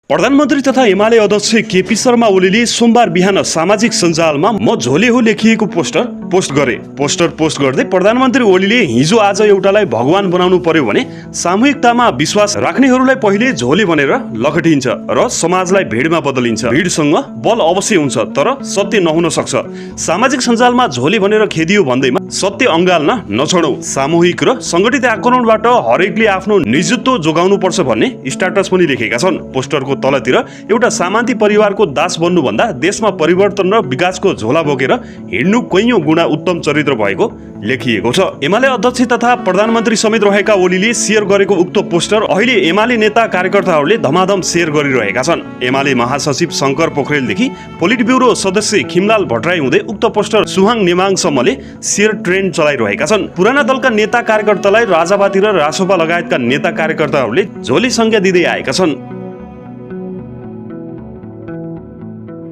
प्रधानमन्त्री तथा एमाले अध्यक्ष केपी शर्मा ओलीले सोमबार बिहान सामाजिक सञ्जालमा म झोले हो लेखिएको पोस्टर पोस्ट गर्दै प्रधानमन्त्री ओलीले हिजो आज एउटालाई भगवान बनाउनु पर्यो भने सामूहिकतामा विश्वास राख्नेहरूलाई पहिले झोले भनेर लखटिन्छ र समाजलाई भिडमा बदलिन्छ। भिडसँग बल अवश्य हुन्छ तर सत्य नहुन सक्छ। सामाजिक सञ्जालमा झोले भनेर खेदियो भन्दैमा सत्य अँगाल्न नछोडौ। सामूहिक र संगठित आक्रमणबाट हरेकले आफ्नो निजत्व जोगाउनु पर्छ भन्ने स्ट्याटस पनि लेखेका छन्। पोस्टरको तलतिर एउटा सामान्ती परिवारको दास बन्नु भन्दा देशमा परिवर्तन र विकासको झोला बोकेर हिँड्नु कैयौं गुणा उत्तम चरित्र भएको लेखिएको छ। एमाले अध्यक्ष तथा प्रधानमन्त्री समेत रहेका ओलीले शेयर गरेको उक्त पोस्टर अहिले एमाले नेता कार्यकर्ताहरूले धमाधम शेयर गरिरहेका छन्। एमाले महासचिव शंकर पोखरेलदेखि पोलिट ब्युरो सदस्य खिमलाल भट्टराई हुँदै उक्त पोस्टर सुहाङ नेमाङसम्मले शेयर ट्रेन्ड चलाइरहेका छन्। पुराना दलका नेता कार्यकर्तालाई राजापाती र रासोपा लगायतका नेता कार्यकर्ताहरूले झोले संज्ञा दिँदै आएका छन्।